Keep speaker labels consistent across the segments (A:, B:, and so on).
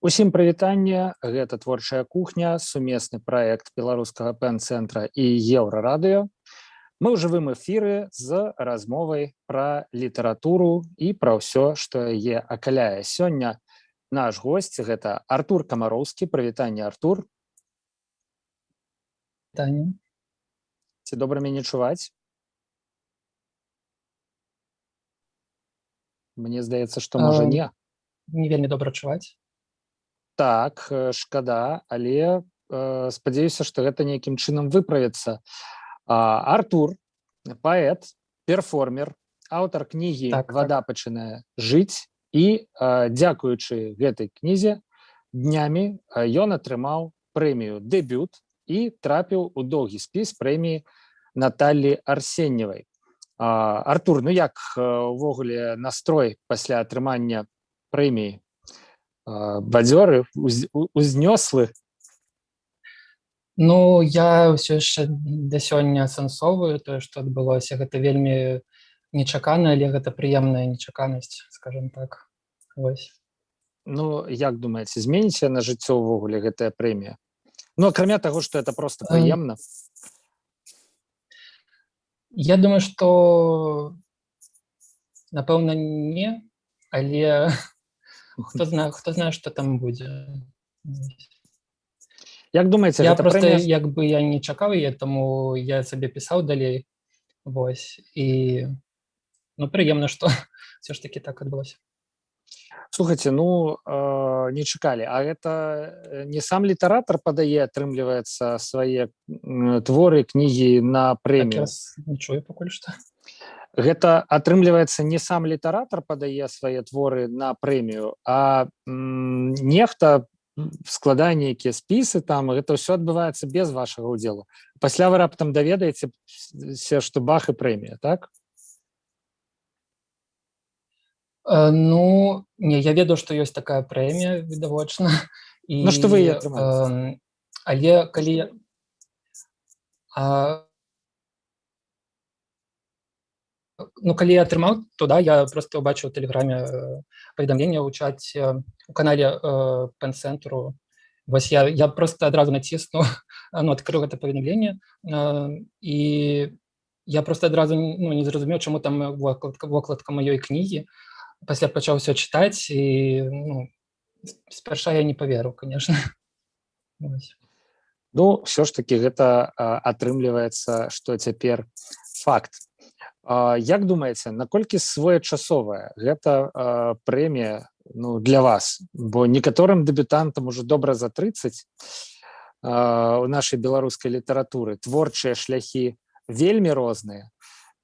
A: Усім прывітанне, гэта творчая кухня, сумесны праект беларускага пэн-цэнтра і еўрарадыё. Мы ў жывым эфіры з размовай пра літаратуру і пра ўсё, што яе акаляе. Сёння наш госць гэта Артур Камароўскі. Прывітанне, Артур.
B: Таня.
A: Ці добра мяне чуваць? Мне здаецца, што можа не.
B: Не вельмі добра чуваць.
A: Так, шкада, але спадзяюся, што гэта нейкім чынам выправіцца. Артур, паэт, перформер, аўтар кнігі «Вада пачынае жыць», і дзякуючы гэтай кнізе днямі ён атрымаў прэмію «Дэбют» і трапіў у доўгі спіс прэміі Наталлі Арсеньевай. Артур, ну як увогуле настрой пасля атрымання прэміі? Бадзёры, узнёслы?
B: Ну, я ўсё яшчэ да сёння асэнсоўваю тое, што адбылося. Гэта вельмі нечакана, але гэта прыемная нечаканасць, скажем так. Вось.
A: Ну, як думаеце, зменіце на жыццё ўвогуле гэтая прэмія? Ну, акрамя таго, што это проста прыемна.
B: Я думаю, што напэўна не, але хто знае, што там будзе.
A: Як думаеце,
B: я
A: гэта
B: проста,
A: прэмія?
B: як бы я не чакаў яе, таму я сабе пісаў далей. Вось. І ну, прыемна, што ўсё ж такі так адбылося.
A: Слухайце, ну, не чакалі. А гэта не сам літаратар падае, атрымліваецца, свае творы, кнігі на прэмію?
B: Так, я не чую пакуль што.
A: Гэта, атрымліваецца, не сам літаратар падае свае творы на прэмію, а нехта складае нейкія спісы там, гэта ўсё адбываецца без вашага ўдзелу. Пасля вы раптам даведаецеся, што бах і прэмія, так?
B: Ну, не, я ведаю, што ёсць такая прэмія, відавочна.
A: Ну, што вы яе атрымалі?
B: Але калі... Ну, калі я атрымаў, то да, я проста ўбачыў у тэлеграме паведамленне ў чаце, у канале пэн-цэнтру. Вось я проста адразу націснуў, адкрыў гэта паведамленне, і я проста адразу не зразумеў, чаму там вокладка маёй кнігі. Пасля пачаў усё чытаць, і спярша я не паверыў, канешне.
A: Ну, ўсё ж такі гэта атрымліваецца, што цяпер факт. Як думаеце, наколькі своечасовая гэта прэмія для вас? Бо некаторым дэбютантам ужо добра за 30 у нашай беларускай літаратуры. Творчыя шляхі вельмі розныя.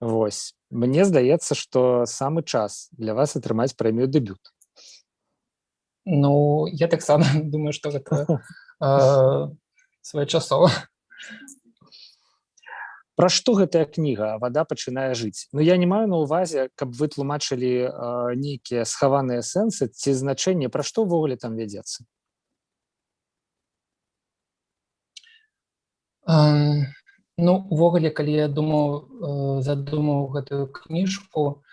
A: Вось. Мне здаецца, што самы час для вас атрымаць прэмію «Дэбют».
B: Ну, я таксама думаю, што гэта своечасова.
A: Пра што гэтая кніга «Вада пачынае жыць»? Ну, я не маю на ўвазе, каб вы тлумачылі нейкія схаваныя сэнсы ці значэнні, пра што ўвогуле там вядзецца?
B: Ну, увогуле, калі я задумаў гэтую кніжку,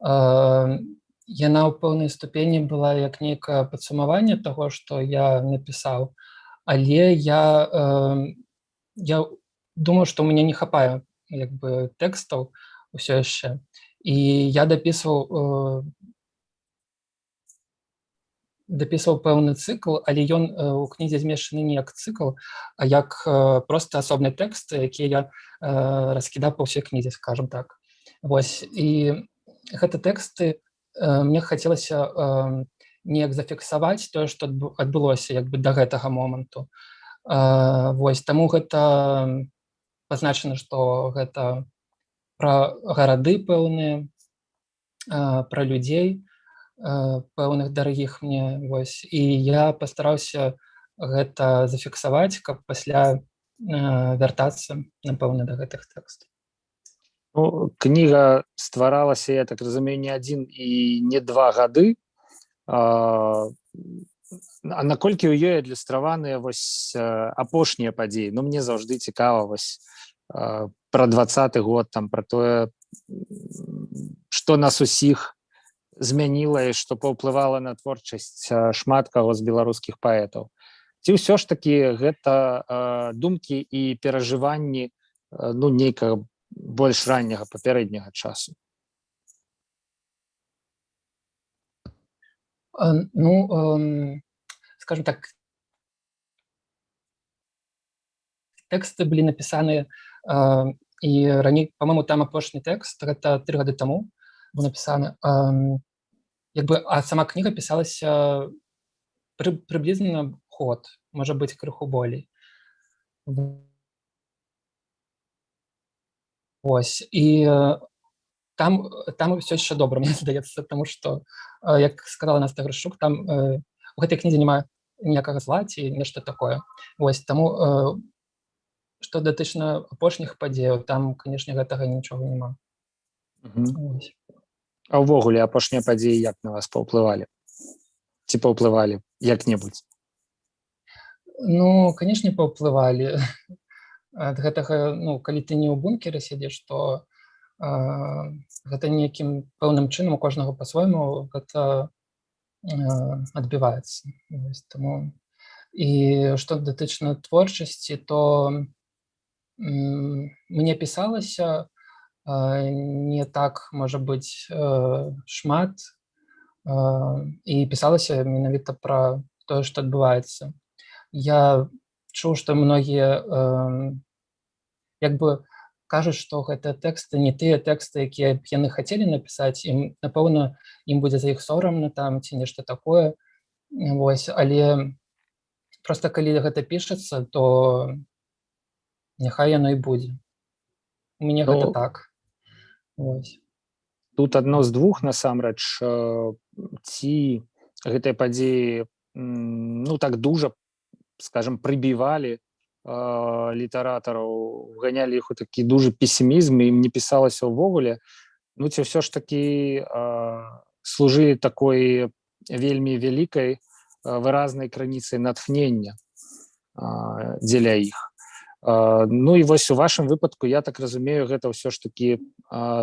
B: яна ў пэўнай ступені была як нейкае падсумаванне таго, што я напісаў, але я думаю, што ў мяне не хапае тэкстаў усё яшчэ. І я дапісваў пэўны цыкл, але ён у кнізе змешчаны не як цыкл, а як проста асобныя тэксты, якія я раскідаў па ўсёй кнізе, скажам так. Вось. І гэта тэксты мне хацелася неяк зафіксаваць тое, што адбылося да гэтага моманту. Вось. Таму гэта пазначана, што гэта пра гарады пэўныя, пра людзей пэўных дарагіх мне. Вось. І я пастараўся гэта зафіксаваць, каб пасля вяртацца, напэўна, да гэтых тэкстаў.
A: Ну, кніга стваралася, я так разумею, не 1 і не 2 гады. А наколькі ў ёй адлюстраваныя апошнія падзеі? Ну, мне заўжды цікава пра 20-й год, пра тое, што нас усіх змяніла і што паўплывала на творчасць шмат каго з беларускіх паэтаў? Ці ўсё ж такі гэта думкі і перажыванні нейкага больш ранняга папярэдняга часу?
B: Скажем так, тэксты былі напісаныя, і раней, па-моему, там апошні тэкст, гэта 3 гады таму быў напісаны. А сама кніга пісалася прыблізна год, можа быць, крыху болей. Вось. І там ўсё яшчэ добра, мне здаецца, таму што, як сказала Настя Грышук, там у гэтай кнізе няма ніякага зла ці нешта такое. Вось, таму, што датычна апошніх падзеяў, там, канешне, гэтага нічога няма. Вось.
A: А ўвогуле апошнія падзеі як на вас паўплывалі? Ці паўплывалі як-небудзь?
B: Ну, канешне, паўплывалі. Ад гэтага, калі ты не ў бункеры сядзеш, то гэта нейкім пэўным чынам у кожнага па-свойму гэта адбіваецца. Таму і што датычна творчасці, то мне пісалася не так, можа быць, шмат, і пісалася менавіта пра тое, што адбываецца. Я чуў, што многія кажуць, што гэтыя тэксты не тыя тэксты, якія б яны хацелі напісаць, і, напэўна, ім будзе за іх сорамна там ці нешта такое. Вось, але проста калі гэта пішацца, то няхай яно і будзе. У мяне гэта так. Вось.
A: Тут адно з двух, насамрэч, ці гэтыя падзеі так дужа, скажем, прыбівалі літаратараў, ганялі іх у такі дужы песімізм, і ім не пісалася ўвогуле, ці ўсё ж такі служылі такой вельмі вялікай выразнай крыніцай натхнення дзеля іх. І вось у вашым выпадку, я так разумею, гэта ўсё ж такі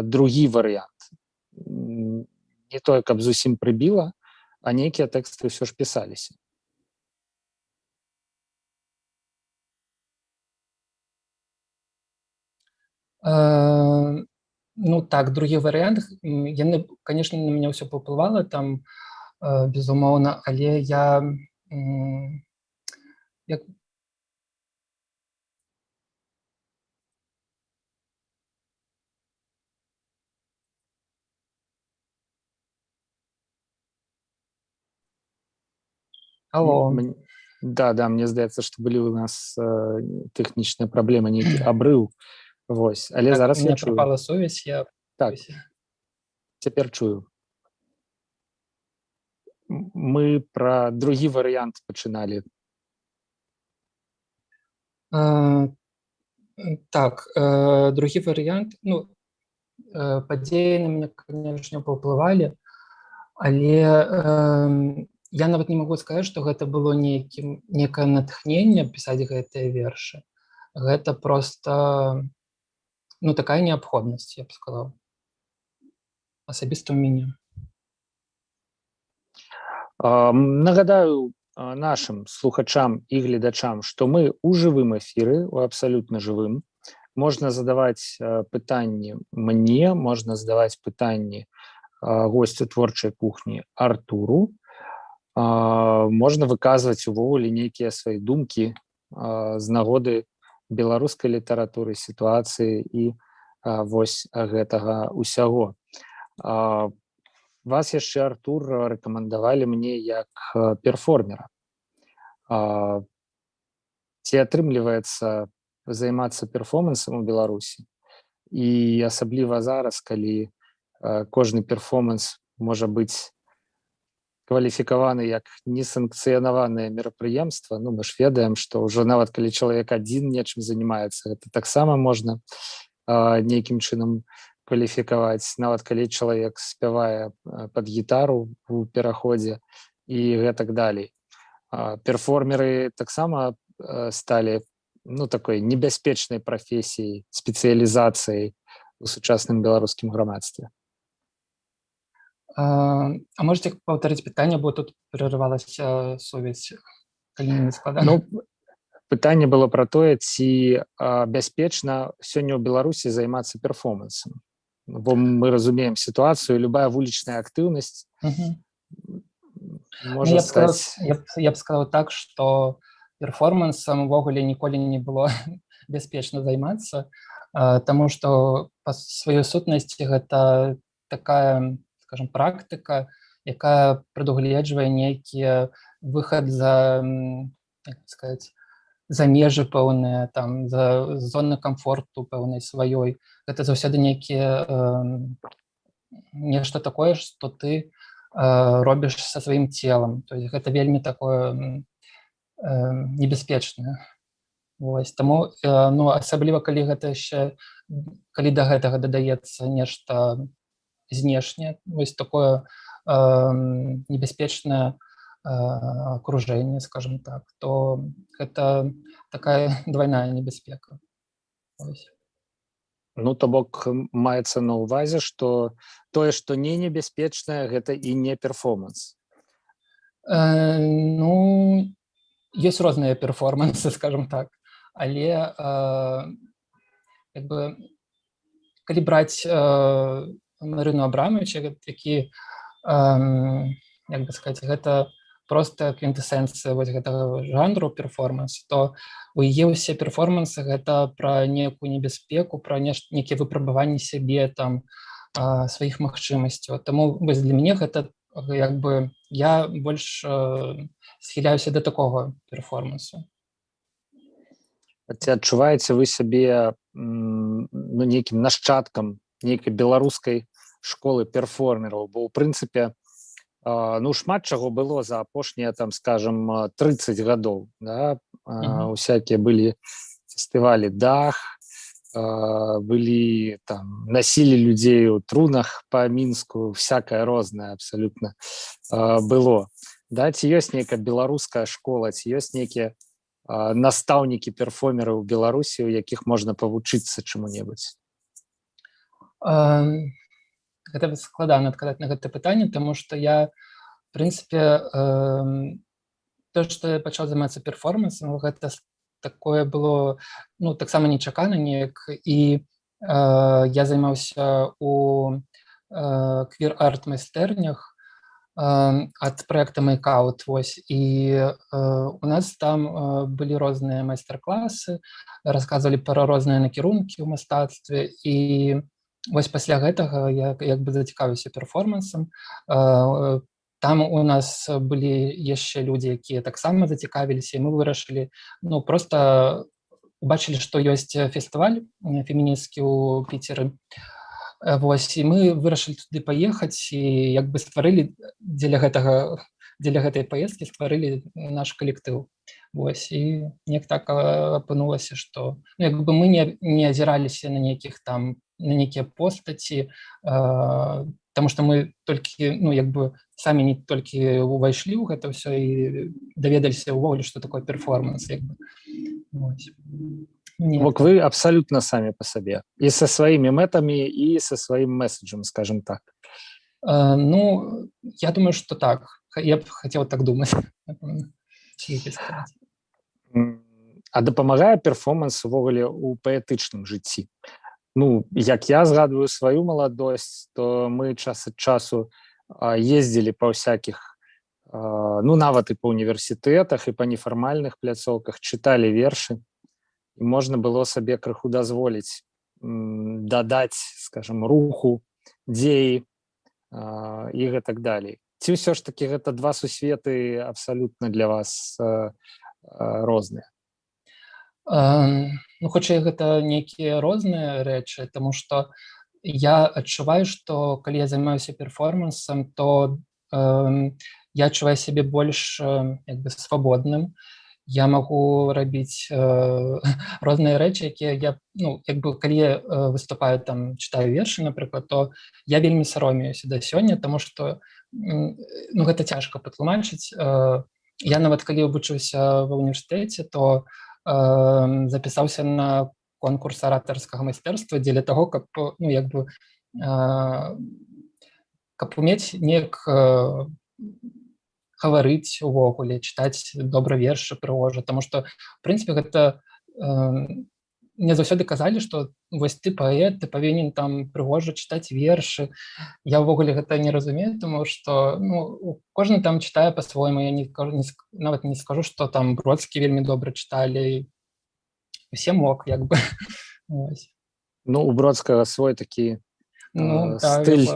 A: другі варыянт. Не тое, каб зусім прыбіла, а нейкія тэксты ўсё ж пісаліся.
B: Так, другі варыянт. Яны, канешне, на мяне ўсё паўплывала там, безумоўна, але я Алло.
A: Да, мне здаецца, што былі ў нас тэхнічныя праблемы, нейкі абрыў. Вось, але зараз я чую.
B: Прапала сувязь,
A: Так, цяпер чую. Мы пра другі варыянт пачыналі.
B: Так, другі варыянт, падзеі на мяне, канешне, паўплывалі, але я нават не магу сказаць, што гэта было некае натхненне пісаць гэтыя вершы. Гэта проста такая неабходнасць, я б сказаў, асабіста ў мяне.
A: Нагадаю нашим слухачам і гледачам, што мы ў жывым эфіры, у абсалютна жывым. Можна задаваць пытанні мне, можна задаваць пытанні госцю творчай кухні Артуру. Можна выказваць увогуле нейкія свае думкі з нагоды беларускай літаратуры, сітуацыі і вось гэтага ўсяго. Вас яшчэ, Артур, рэкамендавалі мне як перформера. Ці атрымліваецца займацца перформансам у Беларусі? І асабліва зараз, калі кожны перформанс можа быць кваліфікаваны як несанкцыянаванае мерапрыемства. Мы ж ведаем, што ўжо нават калі чалавек адзін нечым займаецца, гэта таксама можна нейкім чынам кваліфікаваць, нават калі чалавек спявае пад гітару ў пераходзе і гэтак далей. Перформеры таксама сталі такой небяспечнай прафесіяй, спецыялізацыяй у сучасным беларускім грамадстве.
B: А можете паўтарыць пытанне, бо тут перарывалася сувязь, калі не складана.
A: Ну, пытанне было пра тое, ці бяспечна сёння ў Беларусі займацца перформансам. Бо мы разумеем сітуацыю, любая вулічная актыўнасць
B: Ну,
A: можа стаць...
B: я б сказаў так, што перформансам увогуле ніколі не было бяспечна займацца, таму што па сваёй сутнасці гэта такая, скажем, практыка, якая прадугледжвае нейкі выхад за, як сказаць, за межы пэўныя, там, за зоны камфорту пэўнай сваёй. Гэта заўсёды нешта такое, што ты робіш са сваім целам. То есть гэта вельмі такое небяспечнае. Вось, таму, ну, асабліва, калі да гэтага дадаецца нешта знешняе, вось такое небяспечнае окружэнне, скажем так, то гэта такая двойная небяспека. Вось.
A: Ну, то бок маецца на ўвазе, што тое, што не небяспечнае, гэта і не перформанс.
B: Ну, ёсць розныя перформансы, скажем так, але як бы, калі браць Марыну Абрамович, які, як бы сказаць, гэта проста квінтэсенцыя вось гэтага жанру перформанс, то у яе ўсе перформансы гэта пра некую небяспеку, пра нейкія выпрабаванні сябе, там, сваіх магчымасцяў. Таму вось для мяне гэта, як бы, я больш схіляюся да такога перформансу.
A: Ці адчуваеце вы сябе нейкім нашчадкам нейкай беларускай школы перформераў? Бо ў прынцыпе, ну, шмат чаго было за апошнія, там, скажем, 30 гадоў, да? Усякія былі фестывалі «Дах», былі, там, насілі людзей у трунах па Мінску, всякае рознае абсалютна было. Да? Ці ёсць нейкая беларуская школа, ці ёсць нейкія настаўнікі перформеры ў Беларусі, у якіх можна павучыцца чаму-небудзь?
B: Гэта складана адказаць на гэта пытанне, таму што я, в прынцыпе, то, што я пачаў займацца перформансам, гэта такое было, ну, таксама нечакана неяк, і я займаўся у квір-арт майстэрнях ад праекта Make-Out, вось, і у нас там былі розныя майстар-класы, расказвалі пра розныя накірункі ў мастацтве, і вось пасля гэтага я як бы зацікавіўся перформансам. Там у нас былі яшчэ людзі, якія таксама зацікавіліся, і мы вырашылі, ну, проста убачылі, што ёсць фестываль фемінісцкі ў Піцеры. Вось, і мы вырашылі туды паехаць і як бы стварылі дзеля гэтай паездкі стварылі наш калектыў. Вось, і неяк так апынулася, што, ну, як бы мы не азіраліся на нейкіх там, на нейкія постаці, таму што мы толькі, ну, як бы самі не толькі увайшлі ў гэта ўсё і даведаліся ўвогуле, што такое перформанс, як бы. Вось.
A: Бок вы абсалютна самі па сабе. І са сваімі мэтамі, і са сваім месседжам, скажем так.
B: Ну, я думаю, што так. Я б хацеў так думаць.
A: А дапамагае перформанс увогуле ў паэтычным жыцці? Ну, як я згадваю сваю маладосць, то мы час ад часу ездзілі па ўсякіх, ну, нават і па універсітэтах, і па нефармальных пляцоўках, чыталі вершы, і можна было сабе крыху дазволіць дадаць, скажем, руху, дзеі і гэтак далей. Ці ўсё ж такі гэта два сусветы абсалютна для вас розныя?
B: Ну, хутчэй гэта нейкія розныя рэчы, таму што я адчуваю, што калі я займаюся перформансам, то я адчуваю сябе больш як бы свабодным. Я магу рабіць розныя рэчы, якія я, ну, як бы, калі я выступаю, там, чытаю вершы, напрыклад, то я вельмі саромеюся да сёння, таму што, ну, гэта цяжка патлумачыць. Я нават калі вучыўся ва ўніверсітэце, то запісаўся на конкурс аратарскага майстэрства дзеля таго, каб, ну, як бы, каб умець неяк гаварыць увогуле, чытаць добра вершы прыгожа, таму што в прынцыпе гэта мне заўсёды казалі, што вось ты паэт, ты павінен там прыгожа чытаць вершы. Я ўвогуле гэта не разумею, таму што кожны там чытае па-свойму. Я нават не скажу, што там Бродскі вельмі добра чыталі, усе мог як бы.
A: Ну у Бродскага свой такі стыль,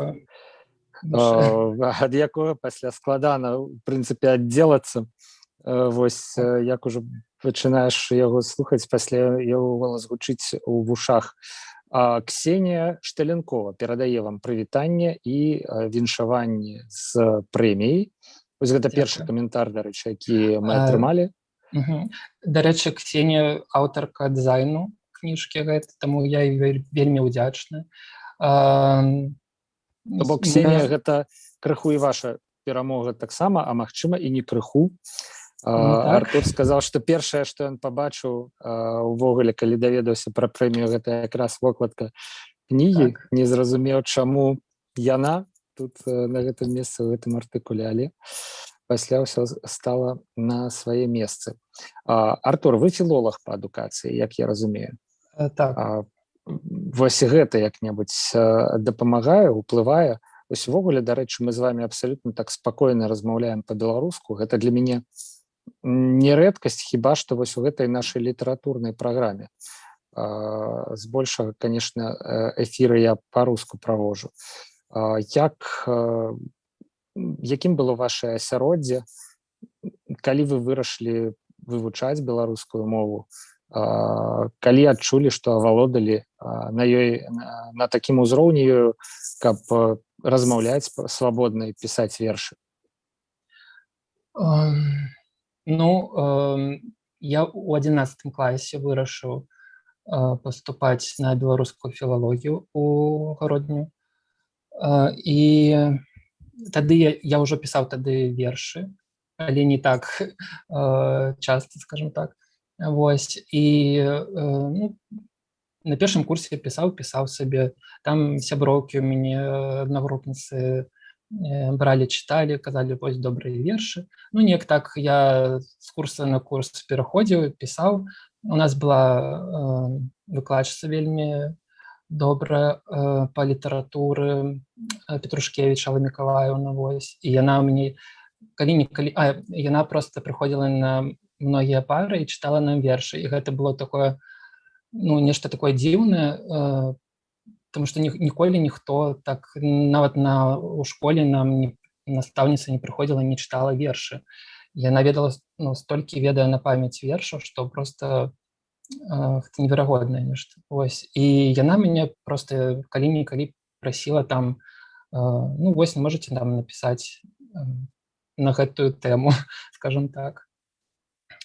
A: ад якога пасля складана у прынцыпе аддзелацца. Вось як ужо пачынаеш яго слухаць, пасля яго голас гучыць у вушах. Ксенія Шталенкова перадае вам прывітанне і віншаванне з прэміяй. Вось гэта першы каментар, дарэчы, які мы атрымалі.
B: Дарэчы, Ксенія аўтарка дызайну кніжкі гэтай, таму я вельмі ўдзячны.
A: Бо Ксенія гэта крыху і ваша перамога таксама, а магчыма і не крыху. Артур сказаў, што першае, што ён пабачыў увогуле, калі даведаўся пра прэмію, гэта якраз вокладка кнігі. Не зразумеў, чаму яна тут на гэтым месцы, у гэтым артыкуле, але пасля ўсё стала на свае месцы. Артур, вы філолог па адукацыі, як я разумею.
B: Так.
A: Вось гэта як-небудзь дапамагае, уплывае? Вось увогуле, дарэчы, мы з вами абсалютна так спакойна размаўляем па-беларуску. Гэта для мяне не рэдкасць, хіба што вось у гэтай нашай літаратурнай праграме. Збольшага, конечно, эфіры я па-руску праводжу. Якім было вашае асяроддзе, калі вы вырашылі вывучаць беларускую мову, калі адчулі, што авалодалі на ёй на такім узроўні ёю, каб размаўляць свабодна і пісаць вершы?
B: Я ў 11 класе вырашыў паступаць на беларускую філалогію у Гародню. І тады я ўжо пісаў тады вершы, але не так часта, скажем так. Вось, і на першым курсе пісаў сабе, там сяброўкі у мяне аднагрупніцы бралі, чыталі, казалі, вось добрыя вершы. Неяк так я з курса на курс пераходзіў, пісаў. У нас была выкладчыца вельмі добрая па літаратуры, Петрушкевіч Алла Мікалаеўна, вось. І яна мне яна проста прыходзіла на многія пары і чытала нам вершы. І гэта было такое, нешта такое дзіўнае, тому што ніколі ніхто так, нават у школе нам настаўніца не прыходзіла, не чытала вершы. Яна ведала, столькі ведае на памяць вершаў, што проста гэта неверагоднае нешта. Вось. І яна мяне проста калі-нікалі прасіла там, вось, можаце нам напісаць на гэтую тэму, скажем так.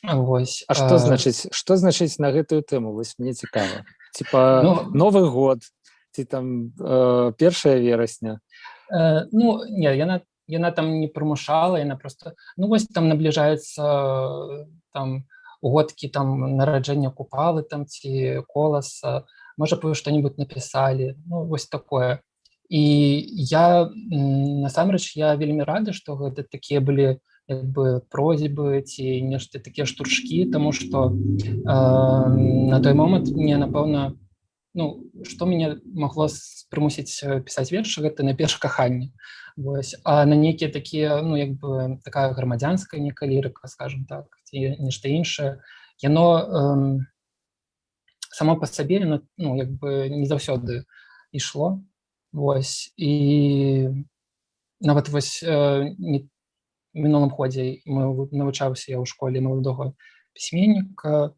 B: Вось.
A: А што значыць на гэтую тэму? Вось мне цікава. Типа Новы год, ці там 1 верасня?
B: Не, яна там не прымушала, яна просто, вось там набліжаецца там годкі там нараджэння Купалы там ці Коласа, можа б вы што-нибудь напісалі, вось такое. І я, насамрэч, я вельмі рады, што гэта такія былі як бы просьбы ці нешта такія штуршкі, таму што на той момант мне, напэўна, што мяне магло прымусіць пісаць вершы, гэта найперш каханне. Вось. А на нейкія такія, як бы такая грамадзянская нейкая лірыка, скажем так, ці нешта іншае, яно само па сабе, як бы не заўсёды ішло. Вось. І нават вось в мінулым годзе навучаўся я ў школе маладога пісьменніка.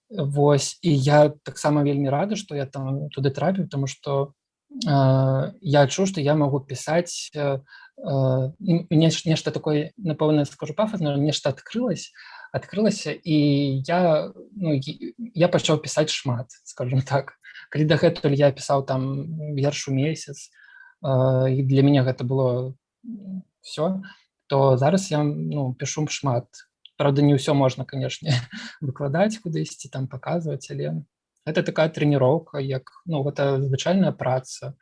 B: Вось, і я таксама вельмі рада, што я там туды трапіў, таму што я адчуў, што я магу пісаць нешта такое, напэўна, скажу пафасна, нешта адкрылася, і я пачаў пісаць шмат, скажем так. Калі дагэтуль я пісаў там верш у месяц, і для мяне гэта было ўсё, то зараз я пішу шмат. Правда, не ўсё можна, канешне, выкладаць кудысьці, там паказваць, але гэта такая трэніроўка, як, гэта звычайная праца.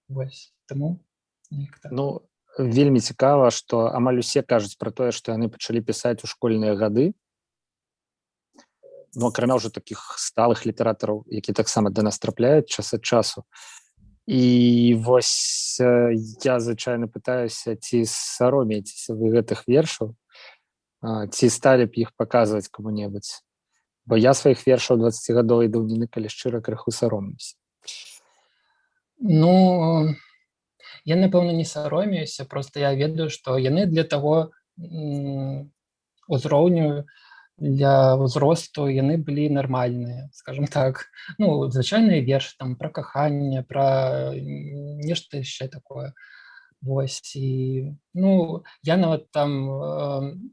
B: Вось, таму Нехта.
A: Ну, вельмі цікава, што амаль усе кажуць пра тое, што яны пачалі пісаць у школьныя гады. Ну, акрамя ўжо такіх сталых літаратараў, які таксама да нас трапляюць час ад часу. І вось я звычайна пытаюся, ці саромеецеся вы гэтых вершаў, ці сталі б іх паказваць каму-небудзь. Бо я сваіх вершаў 20гадовай даўніны, калі шчыра, крыху саромлюся.
B: Ну, я, напэўна, не саромеюся, проста я ведаю, што яны для таго узроўню, для ўзросту яны былі нармальныя, скажем так. Ну, звычайныя вершы там пра каханне, пра нешта яшчэ такое. Вось, і, ну, я нават там,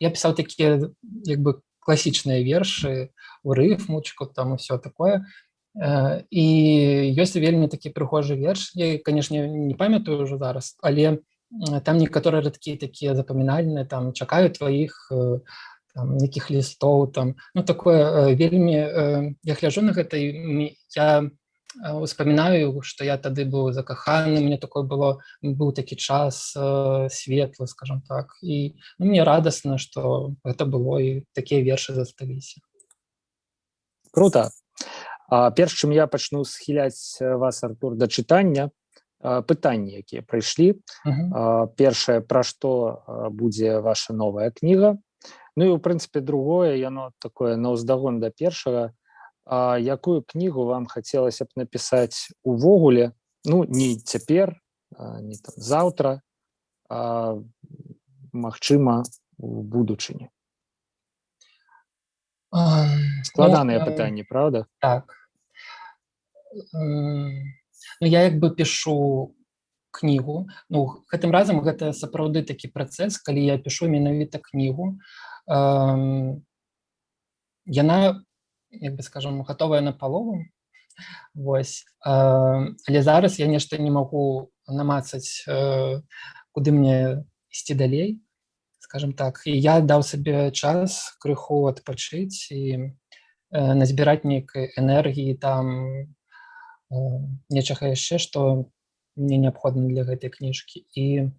B: я пісаў такія, як бы, класічныя вершы, у рыфмучку, там, усё такое. І ёсць вельмі такі прыгожы верш, я, канешне, не памятаю ўжо зараз, але там некаторыя радкі такія запамінальныя, там, чакаю тваіх там, нейкіх лістоў, там, ну, такое вельмі, я гляджу на гэта, і я успамінаю, што я тады быў закаханы, мне такое было, быў такі час светлы, скажем так, і ну, мне радасна, што гэта было, і такія вершы засталіся.
A: Круто. Перш чым я пачну схіляць вас, Артур, да чытання, пытанні, якія прыйшлі. Першае, пра што будзе ваша новая кніга. Ну і, ў прынцыпе, другое, яно такое наўздагон да першага. Якую кнігу вам хацелася б напісаць увогуле, ну, не цяпер, не там заўтра, а, магчыма, у будучыні? Складаныя пытанні, правда?
B: Так. Ну, я як бы пішу кнігу. Ну, гэтым разам гэта сапраўды такі працэс, калі я пішу менавіта кнігу. Яна, як бы скажам, гатовая напалову. Вось. Але зараз я нешта не магу намацаць, куды мне ісці далей, скажем так. І я даў сабе час крыху адпачыць і назбіраць нейкай энергіі, там, нечага яшчэ, што мне неабходна для гэтай кніжкі. І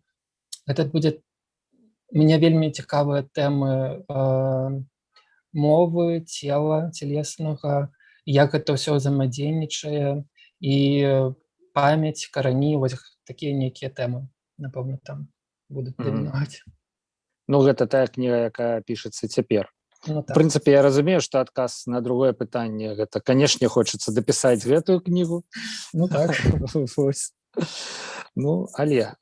B: гэта будзе... Мне вельмі цікавыя тэмы мовы, цела, целеснага, як гэта ўсё ўзаемадзейнічае, і памяць, карані, вось такія нейкія тэмы, напэўна, там будуць дамінаваць.
A: Ну, гэта тая кніга, якая пішацца цяпер.
B: Ну,
A: В
B: так.
A: прынцыпе, я разумею, што адказ на другое пытанне гэта, канешне, хочацца дапісаць гэтую кнігу.
B: Ну, так.
A: Ну, але,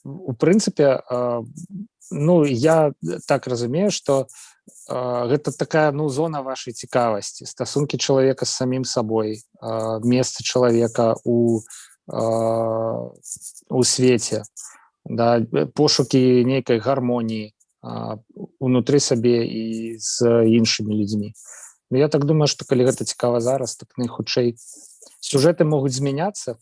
A: у прынцыпе, ну, я так разумею, што гэта такая, ну, зона вашай цікавасці, стасункі чалавека з самім сабой, месца чалавека у свеце, да, пошукі нейкай гармоніі унутры сабе і з іншымі людзьмі. Ну, я так думаю, што калі гэта цікава зараз, так найхутчэй сюжэты могуць змяняцца,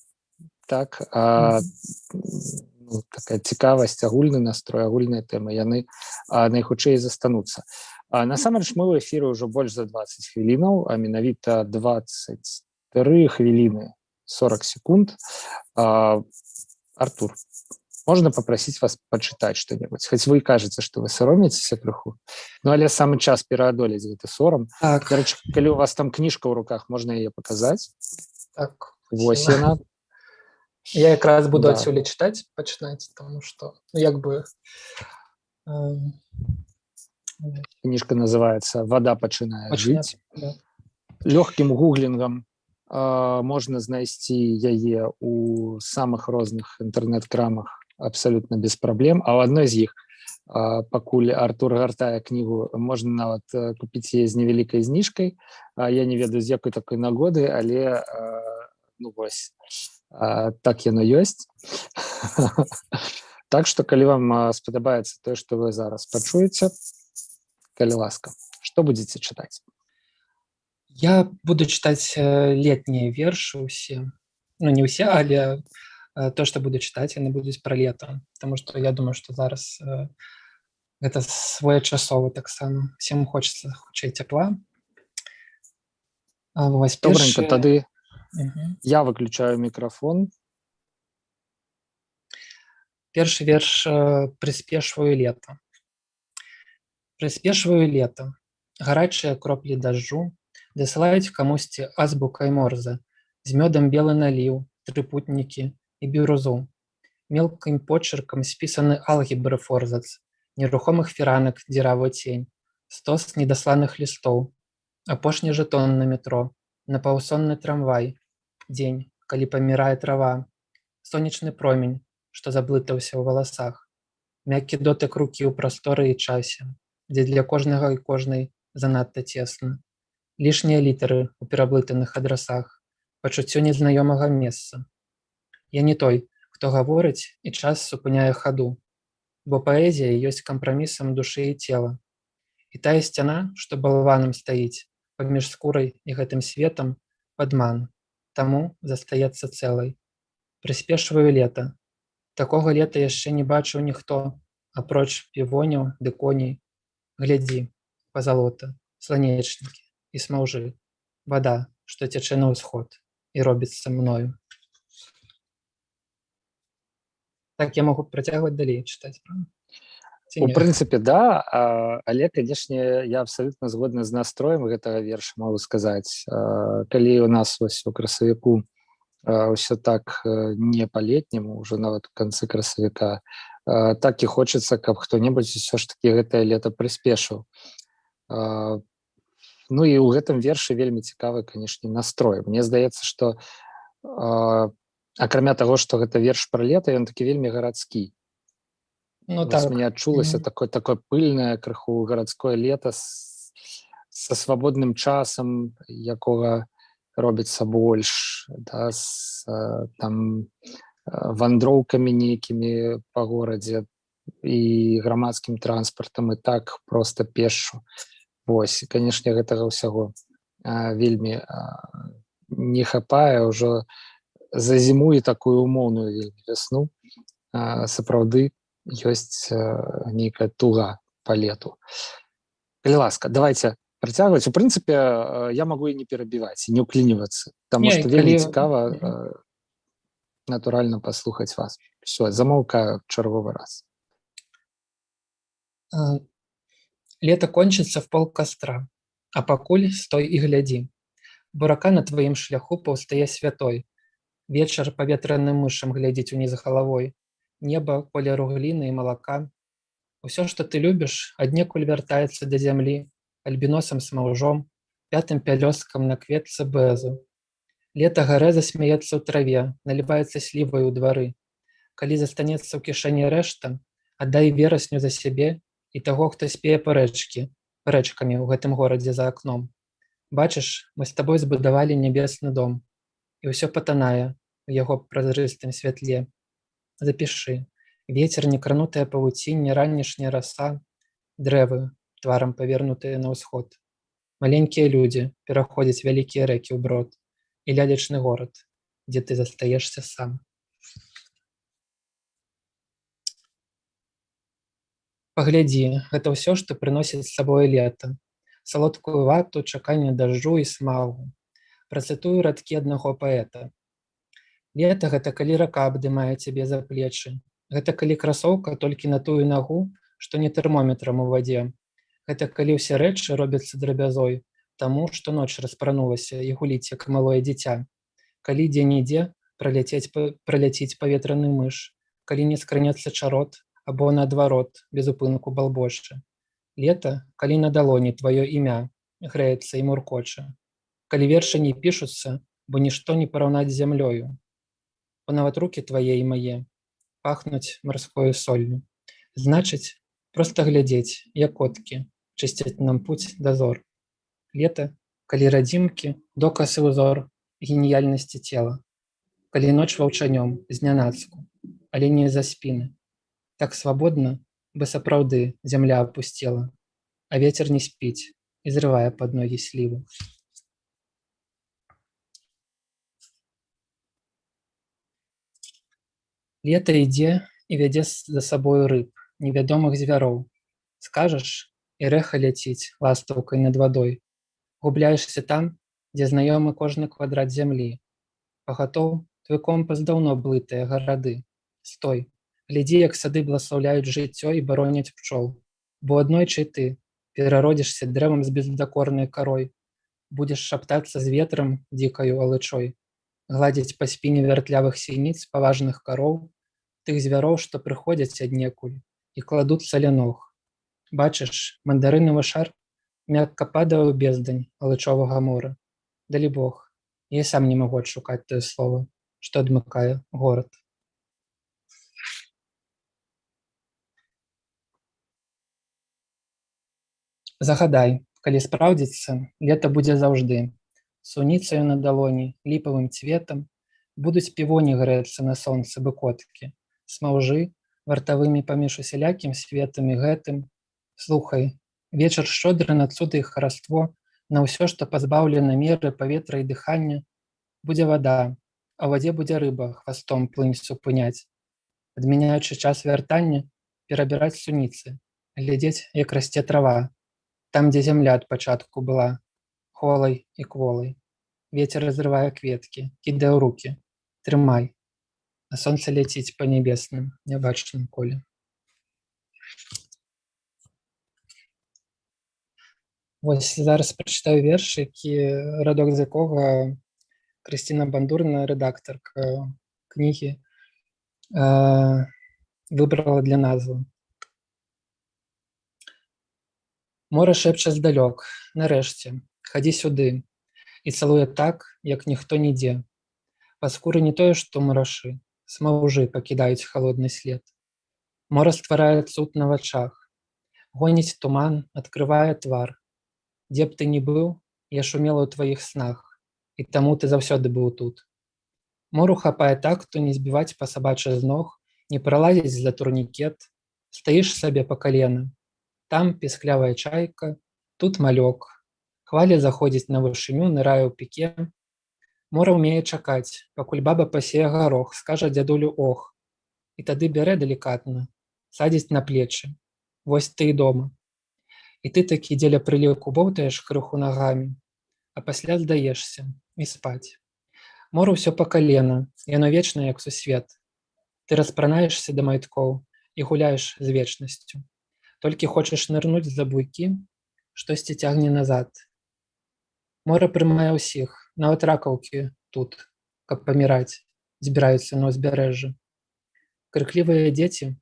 A: так, ну, такая цікавасць, агульны настрой, агульныя тэмы, яны найхутчэй застануцца. Насамрэч, мы ў эфіры ўжо больш за 20 хвілінаў, а менавіта 23 хвіліны 40 секунд. Артур, можна попросіць вас пачытаць што-небудзь? Хоць вы кажаце, што вы саромецеся крыху, ну, але самы час пераадолець гэты сорам.
B: Так.
A: Дарэчы, калі у вас там кніжка ў руках, можна яе паказаць?
B: Так.
A: Вось яна.
B: Я якраз буду адсюль чытаць, пачынаць, таму што, ну, як бы...
A: Кніжка называецца «Вада пачынае жыць».
B: Да.
A: Лёгкім гуглінгам можна знайсці яе у самых розных інтэрнэт-крамах абсалютна без праблем, а ў адной з іх, пакуль Артур гартае кнігу, можна нават купіць яе з невялікай зніжкай. Я не ведаю, з якой такой нагоды, але, ну, вось, так яно ёсць. Так што, калі вам спадабаецца тое, што вы зараз пачуеце, калі ласка, што будзеце чытаць?
B: Я буду чытаць летнія вершы ўсе. Ну, не ўсе, але то, што буду чытаць, яны будуць пра лета. Таму што я думаю, што зараз гэта своечасова таксама. Всем хочацца хутчэй цяпла. Вось
A: Добренько, тады я выключаю мікрафон.
B: Першы верш «Прыспешваю лета». Прыспешваю лета. Гарачыя кроплі дажджу дасылаюць камусьці азбукай морзе, з мёдам белы наліў, трыпутнікі і бірузу. Мелкім почеркам спісаны алгебры форзац, нерухомых фіранак дзіравы цень, стос недасланых лістоў, апошні жэтон на метро, напаўсонны трамвай, дзень, калі памірае трава, сонечны промень, што заблытаўся ў валасах, мяккі дотык рукі ў прасторы і часе, дзе для кожнага і кожнай занадта цесна, лішнія літары ў пераблытаных адрасах, пачуццё незнаёмага месца. Я не той, хто гаворыць і час супыняе хаду, бо паэзія ёсць кампрамісам душы і цела. І тая сцяна, што балванам стаіць паміж скурай і гэтым светам, падман, таму застаецца цэлай. Прыспешваю лета. Такога лета яшчэ не бачыў ніхто, апроч півоняў ды коней. Глядзі, пазалота, сланечнікі і смаўжы, вада, што цячэ на ўсход і робіцца мною. Так я могу працягваць далей чытаць, правда?
A: У прынцыпе, да, але, канешне, я абсалютна згодны з настроем гэтага верша, магу сказаць. Калі у нас вось у красавіку ўсё так не па-летняму, ўжо нават у канцы красавіка, так і хочацца, каб хто-небудзь усё ж такі гэтае лета прыспешыў. Ну і ў гэтым вершы вельмі цікавы, канешне, настрой. Мне здаецца, што акрамя таго, што гэта верш пра лета, ён такі вельмі гарадскі.
B: Ну так.
A: Мне адчулася такое пыльнае, крыху гарадское лета са свабодным часам, якога робіцца больш, да, з вандроўкамі нейкімі па горадзе і грамадскім транспартам, і так проста пешшу. Вось, канешне, гэтага ўсяго вельмі не хапае ўжо за зіму і такую умоўную вельмі вясну. Сапраўды ёсць нейкая туга па лету. Калі ласка, давайте працягваць. У прынцыпе, я магу і не перабіваць, і не ўклінівацца, таму што вельмі цікава, натуральна, паслухаць вас. Все, замаўкаю чарговы раз.
B: Лето кончится в полкостра, а пакуль стой і глядзі. Бурака на тваім шляху паўстае святой. Вечар паветраным мышам глядзіць уніз галавой. Неба колеру гліны і малака. Усё, што ты любіш, аднекуль вяртаецца да зямлі, альбіносам смаўжом, пятым пялёсткам на кветцы бэзу. Лета гарэза смяецца ў траве, наліваецца слівай у двары. Калі застанецца ў кішэні рэшта, аддай верасню за сябе і таго, хто спее рэчкамі ў гэтым горадзе за акном. Бачыш, мы з табой збудавалі нябесны дом, і ўсё патанае ў яго празрыстым святле. Запішы. Вецер, некранутая павуцінне, ранішняя раса, дрэвы, тварам павернутыя на ўсход. Маленькія людзі пераходзяць вялікія рэкі ўброд і лялечны горад, дзе ты застаешся сам. Паглядзі, гэта ўсё, што прыносіць з сабой лета. Салодкую вату, чаканне дажджу і смагу. Працытую радкі аднаго паэта. Лета – гэта калі рака абдымае цябе за плечы. Гэта калі красоўка толькі на тую нагу, што не тэрмометрам у вадзе. Гэта калі ўсе рэчы робяцца драбязой, таму, што ноч распранулася і гуліць, як малое дзіця. Калі дзе-нідзе праляціць паветраны мыш, калі не скрынецца чарот, або наадварот, без упынку балбошча. Лета, калі на далоні тваё імя грэецца і муркоча. Калі вершы не пішуцца, бо нішто не параўнаць з зямлёю. Бо нават рукі твае і мае пахнуць марскою соллю. Значыць, проста глядзець, як коткі чысцяць нам путь дазор. Лета, калі радзімкі, доказ і ўзор геніяльнасці цела. Калі ноч ваўчанём знянацку, але не за спіны. Так свабодна, бы сапраўды зямля апусцела, а вецер не спіць і зрывае пад ногі сліву. Лета ідзе і вядзе за сабою рыб, невядомых звяроў. Скажаш, і рэха ляціць ластаўкай над вадой. Губляешся там, дзе знаёмы кожны квадрат зямлі. Пагатоў, твой компас даўно блытае гарады. Стой, Глядзі, як сады бласлаўляюць жыццё і бароняць пчол. Бо аднойчы ты перародзішся дрэвам з бездакорнай карой, будзеш шаптацца з ветрам дзікаю алычой, гладзіць па спіне вяртлявых сініц паважных кароў, тых звяроў, што прыходзяць аднекуль і кладуцца ля ног. Бачыш, мандарынавы шар мякка падае ў бездань алычовага мора. Далі Бог, я сам не магу адшукаць тое слова, што адмыкае горад. Загадай, калі спраўдзіцца, лета будзе заўжды. Суніцаю на далоні, ліпавым цветам, будуць півоні грэцца на сонцы быкоткі, смаўжы вартавымі паміж усялякім светам і гэтым. Слухай, вечар шчодры на цуды і хараство, на ўсё, што пазбаўлена меры, паветра і дыхання. Будзе вада, а ў вадзе будзе рыба хвастом плынь супыняць. Адмяняючы час вяртання, перабіраць суніцы, глядзець, як расце трава, там, дзе зямля ад пачатку была, холай і кволай. Вецер разрывае кветкі, кідае ў рукі. Трымай, а сонца ляціць па нябесным, нябачным коле. Вось зараз прачытаю верш, які радок з якога Крысціна Бандурна, рэдактарка кнігі, выбрала для назвы. Мора шэпча здалёк, нарэшце, хадзі сюды, і цалуе так, як ніхто нідзе. Па скуры не тое, што мурашы, смаўжы пакідаюць халодны след. Мора стварае цуд на вачах, гоніць туман, адкрывае твар. Дзе б ты ні быў, я шумела ў тваіх снах, і таму ты заўсёды быў тут. Мору хапае так, то не збіваць па сабачы з ног, не пралазіць за турнікет, стаіш сабе па калена. Там пісклявая чайка, тут малёк. Хваля заходзіць на вышыню, нырае ў піке. Мора ўмее чакаць, пакуль баба пасее гарох, скажа дзядулю ох. І тады бярэ далікатна, садзіць на плечы. Вось ты і дома. І ты такі дзеля прыліўку боўтаеш крыху нагамі, а пасля здаешся і спаць. Мора ўсё па калена, яно вечнае, як сусвет. Ты распранаешся да майткоў і гуляеш з вечнасцю. Толькі хочаш нырнуць за буйкі, штосьці цягне назад. Мора прымае ўсіх, нават ракаўкі тут, каб паміраць, збіраюцца на ўзбярэжжы. Крыклівыя дзеці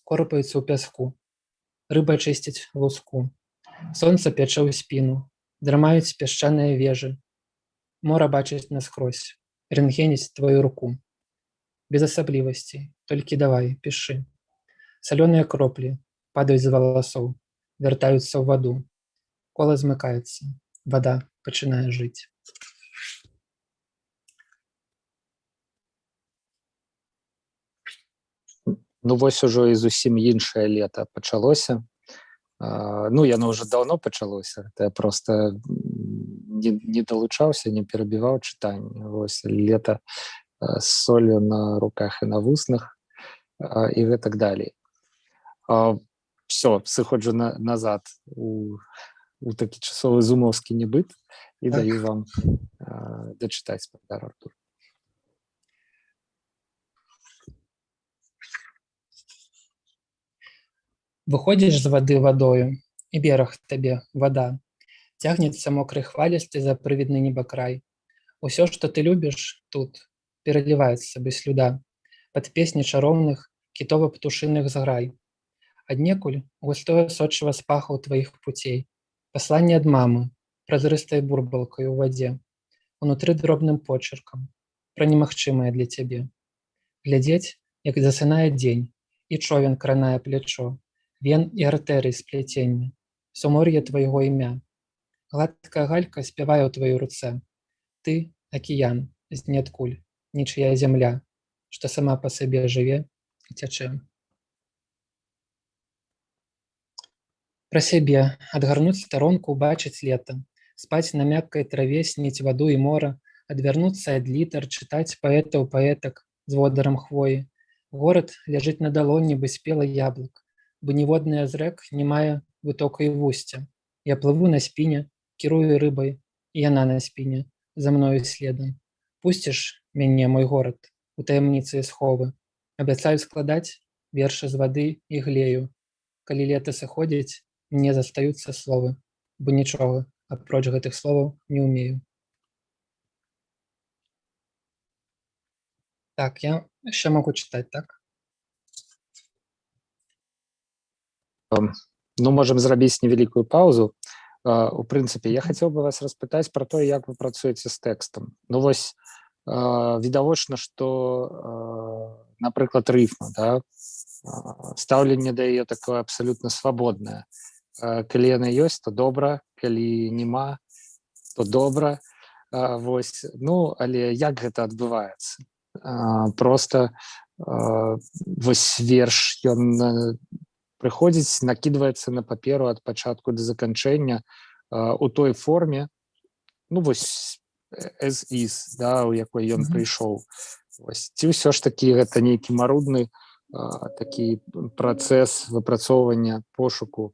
B: корпаюцца ў пяску, рыба чысціць луску, сонца пячэ ў спіну, драмаюць пясчаныя вежы. Мора бачыць наскрозь, рэнтгеніць тваю руку. Без асаблівасцей, толькі давай, пішы. Салёныя кроплі падаюць з валасоў, вяртаюцца ў ваду. Кола змыкаецца, вада пачынае жыць.
A: Ну вось ужо і зусім іншае лета пачалося. Ну, яно ўжо даўно пачалося. Я проста не далучаўся, не перабіваў чытанне. Вось лета з солью на руках і на вуснах і гэтак далей. Все, сыходжу назад у такі часовы зумаўскі небыт і даю вам дачытаць спадар Артур.
B: Выходзіш з вады вадою, і бераг табе вада. Цягнецца мокрай хвалісты за прывідны небакрай. Усё, што ты любіш тут, пераліваецца без слюда пад песні чароўных кітова-птушыных зграй. Аднекуль густое сочыва з пахаў тваіх пуцей, пасланне ад мамы, празрыстай бурбалкай у вадзе, унутры дробным почыркам, пра немагчымае для цябе. Глядзець, як засынае дзень, і човен кранае плячо, вен і артэрый сплецення, сумор'е твайго імя. Гладкая галька спявае ў тваёй руцэ. Ты — акіян, з ніадкуль, нічыя зямля, што сама па сабе жыве і цячэ. Пра сябе, адгарнуць старонку, убачыць лета, спаць на мяккай траве, сніць ваду і мора, адвярнуцца ад літар, чытаць паэтаў, паэтак з водарам хвоі. Горад ляжыць на далоні, бы спела яблык, бы ніводная з рэк не мае вытока і вусця. Я плыву на спіне, кірую рыбай, і яна на спіне, за мною следам. Пусціш мяне, мой горад, у таямніцы і сховы. Абяцаю складаць вершы з вады і глею. Калі лета сыходзіць, мне застаюцца словы, бо нічога апроч гэтых словаў не ўмею. Так, я яшчэ могу чытаць, так?
A: Ну, можам зрабіць невялікую паузу. У прынцыпе, я хацеў бы вас распытаць пра тое, як вы працуеце з тэкстам. Ну вось відавочна, што, напрыклад, рыфма, да? Стаўленне да яе такое абсалютна свабоднае. Калі яна ёсць, то добра, калі няма, то добра. Вось. Ну, але як гэта адбываецца? Просто вось верш, ён прыходзіць, накідваецца на паперу ад пачатку да заканчэння у той форме, ну вось as is, да, у якой ён прыйшоў. Ці ўсё ж такі гэта нейкі марудны такі працэс выпрацоўвання пошуку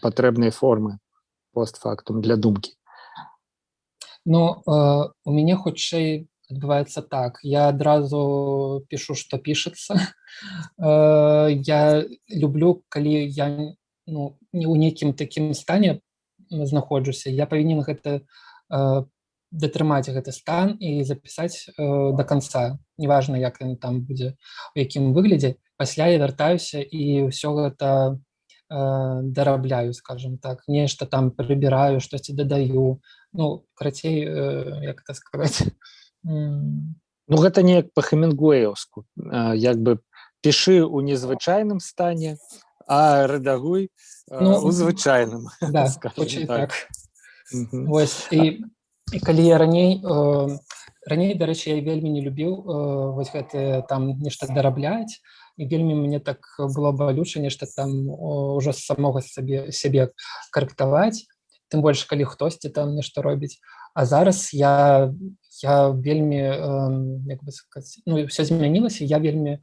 A: патрэбнай формы постфактум для думкі?
B: Ну, у мяне хутчэй адбываецца так. Я адразу пішу, што пішацца. Я люблю, калі я ну, у нейкім такім стане знаходжуся, я павінен гэта датрымаць гэты стан і запісаць да канца. Неважна, як ён там будзе, у якім выглядзе. Пасля я вяртаюся і ўсё гэта дарабляю, скажем так. Нешта там прыбіраю, штосьці дадаю. Ну, карацей, як это сказаць?
A: Ну, гэта неяк па-хемінгуэйаўску. Як бы пішы ў незвычайным стане, а рэдагуй у звычайным.
B: Да, хутчэй так. Вось, і калі я раней, дарэчы, я вельмі не любіў вось гэты там нешта дарабляць, і вельмі мне так было балюча нешта там ўжо самога сябе карэктаваць, тым больш, калі хтосьці там нешта робіць. А зараз я вельмі, як бы сказаць, ну, ўсё змянілася, я вельмі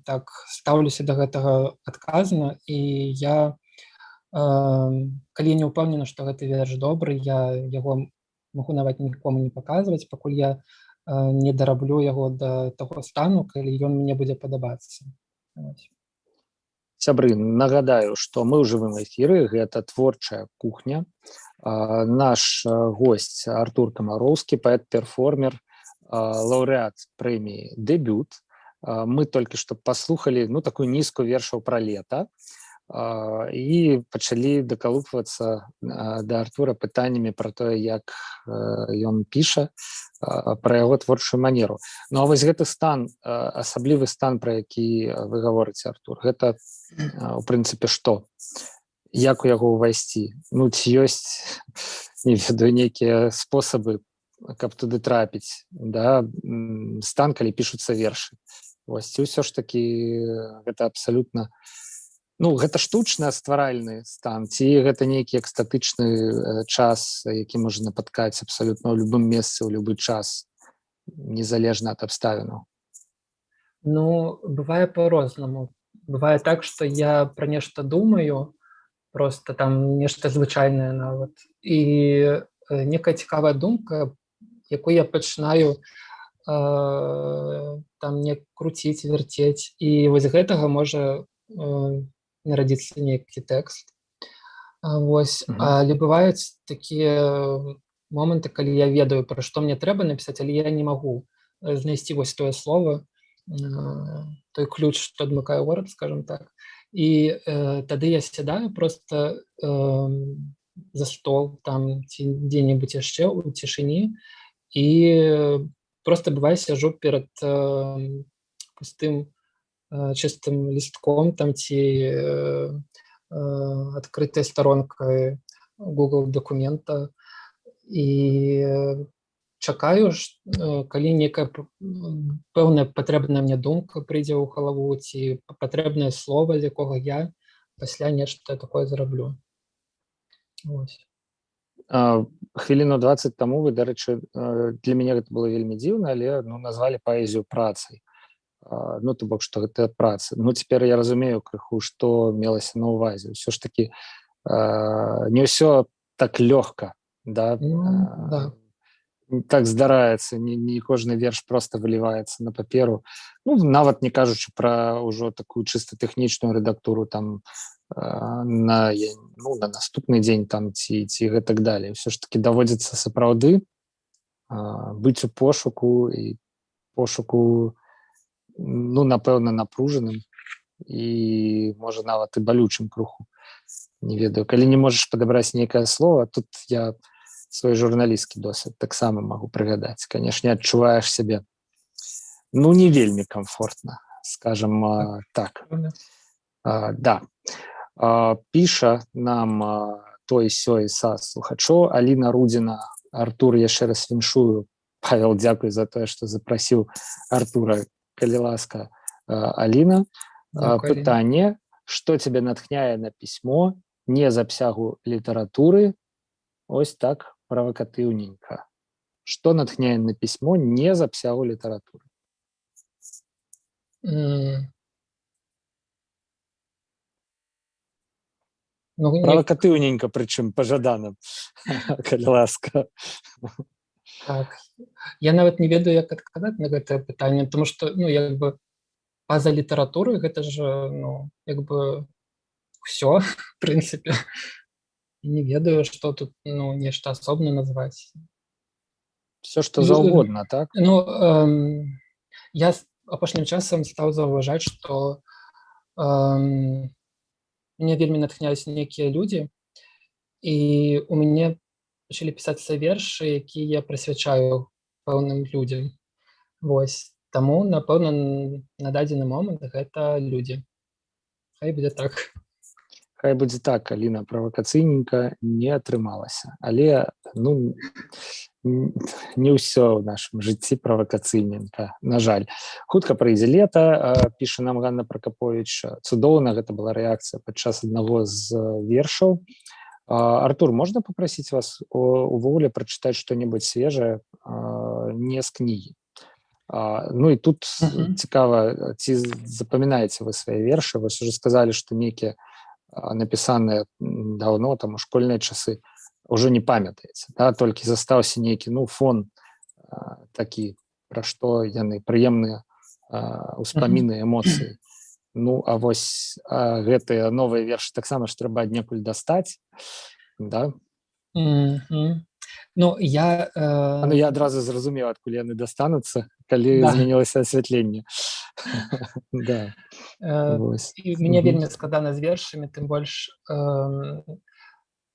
B: так стаўлюся да гэтага адказна, і я, калі я не ўпэўнена, што гэты верш добры, я яго магу нават нікому не паказваць, пакуль я не дараблю яго да таго стану, калі ён мне будзе падабацца.
A: Сябры, нагадаю, што мы ў жывым эфіры, гэта творчая кухня. Наш госць Артур Камароўскі, паэт-перформер, лаўрэат прэміі «Дэбют». Мы толькі што паслухалі такую нізку вершаў пра лета і пачалі дакалупвацца да Артура пытаннямі пра тое, як ён піша, пра яго творчую манеру. Ну а вось гэты стан, асаблівы стан, пра які вы гаворыце, Артур, гэта у прынцыпе што? Як у яго ўвайсці? Ну, ці ёсць, не ведаю, нейкія спосабы, каб туды трапіць, да? Стан, калі пішуцца вершы. Вось, ці ўсё ж такі гэта абсалютна, ну, гэта штучны стваральны стан, ці гэта нейкі экстатычны час, які можна напаткаць абсалютна ў любым месцы, ў любы час, незалежна ад абставінаў?
B: Ну, бывае по-рознаму. Бывае так, што я пра нешта думаю, просто там нешта звычайнае нават. І некая цікавая думка, якую я пачынаю там не круціць, вярцець. І вось гэтага можа нарадзіцца нейкі тэкст. Вось. Але бываюць такія моманты, калі я ведаю, пра што мне трэба напісаць, але я не магу знайсці вось тое слово, той ключ, што адмыкае горад, скажем так. І тады я сядаю просто за стол там ці дзе-небудзь яшчэ ў цішыні і просто бывае сяджу перад пустым чыстым лістком там ці адкрытай старонкай Google дакумента і чакаю, калі нейкая пэўная патрэбная мне думка прыйдзе ў галаву ці патрэбнае слова, з якога я пасля нешта такое зраблю.
A: Хвіліну 20 таму вы, дарэчы, для мяне гэта было вельмі дзіўна, але назвалі паэзію працай. Ну, то бок, што гэта праца. Ну, цяпер я разумею крыху, што мелася на ўвазе. Усё ж такі не ўсё так лёгка, да? Так здараецца, не кожны верш просто выліваецца на паперу. Ну, нават не кажучы пра ўжо такую чыста тэхнічную рэдактуру там на наступны дзень там ці гэтак далей. Усё ж таки даводзіцца сапраўды быць у пошуку і пошуку, ну, напэўна, напружаным і можа нават і балючым круху. Не ведаю, калі не можаш падабраць нейкае слово, тут я свой журналістскі досвед таксама магу прыгадаць. Канешне, адчуваеш сябе, ну, не вельмі комфортна, скажем так. Да. Піша нам той сёй са слухачоў Аліна Рудзіна. Артур, яшчэ раз віншую. Павел, дзякуй за тое, што запрасіў Артура, калі ласка. Аліна, пытанне, што цябе натхняе на пісьмо не з абсягу літаратуры, ось так правакатыўненька. Што натхняе на пісьмо не з абсягу літаратуры? Правакатыўненька, прычым пажадана, калі ласка.
B: Так, я нават не ведаю, як адказаць на гэтае пытанне, тому што, ну, як бы, па-за літаратуры гэта ж, ну, як бы, ўсё, в прынцыпе. Не ведаю, што тут, ну, нешта асобна назваць.
A: Все, што заўгодна, так?
B: Ну, я апошнім часам стаў заўважаць, што мне вельмі натхняюць нейкія людзі, і у мяне пачалі пісацца вершы, якія я прысвячаю пэўным людзям. Вось. Таму, напэўна, на дадзены момант гэта людзі. Хай будзе так.
A: Хай будзе так, Аліна, правакацыйненька не атрымалася. Але, ну, не ўсё ў нашым жыцці правакацыйненька, на жаль. Хутка прыйдзе лета, піша нам Ганна Пракапович. Цудоўна, гэта была рэакцыя падчас аднаго з вершаў. Артур, можна папрасіць вас увогуле прачытаць што-небудзь свежае не з кнігі? Ну і тут цікава, ці запамінаеце вы свае вершы? Вось уже сказалі, што нейкія напісаныя даўно, там у школьныя часы, ўжо не памятаеце, да? Толькі застаўся нейкі, ну, фон такі, пра што яны прыемныя ўспаміны, эмоцыі. Ну, а вось гэтыя новыя вершы таксама ж трэба аднекуль дастаць, да?
B: Ну, я
A: адразу зразумеў, адкуль яны дастануцца, калі змянілася асвятленне. Да.
B: Мне вельмі складана з вершамі, тым больш,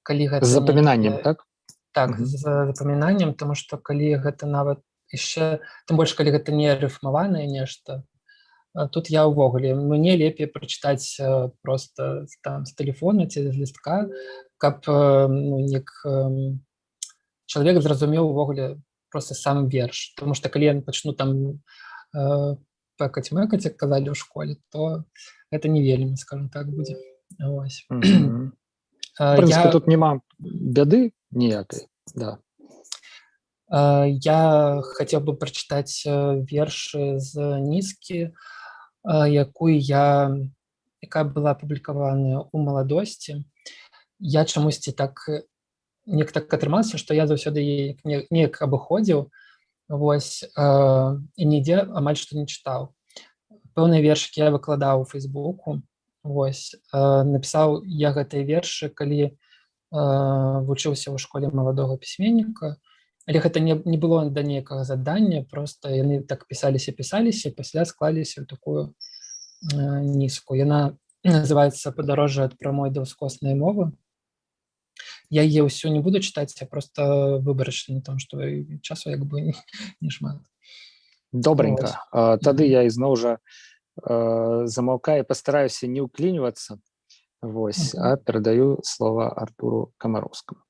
B: калі гэта...
A: З запамінаннем, так?
B: Так, з запамінаннем, тому што калі гэта нават яшчэ... Тым больш, калі гэта не рыфмаванае нешта, тут я ўвогуле, мне лепей прачытаць проста там з тэлефона ці з лістка, каб чалавек зразумеў увогуле проста сам верш. Тому што калі я пачну там пэкаць-мэкаць, як казалі ў школе, то гэта не вельмі, скажем так, будзе. Вось.
A: В прынцыпе, тут няма бяды ніякай, да.
B: Я хацеў бы прачытаць вершы з нізкі, якая была апублікаваная ў маладосці. Я чамусьці так атрымалася, што я заўсёды неяк абыходзіў, вось, і нідзе амаль што не чытаў. Пэўныя вершыкі я выкладаў у Фейсбуку, вось, напісаў я гэтыя вершы, калі вучыўся ў школе маладога пісьменніка, але гэта не было да нейкага задання, проста яны так пісаліся, пасля склаліся ў такую нізку. Яна называецца «Падарожжа ад прамой да ўскоснай мовы». Я яе ўсё не буду чытаць, я проста выбарачна, тому што часу як бы не шмат.
A: Добренька. Тады я ізноў жа замаўкаю, пастараюся не ўклінівацца, вось, а перадаю слова Артуру Камароўскаму.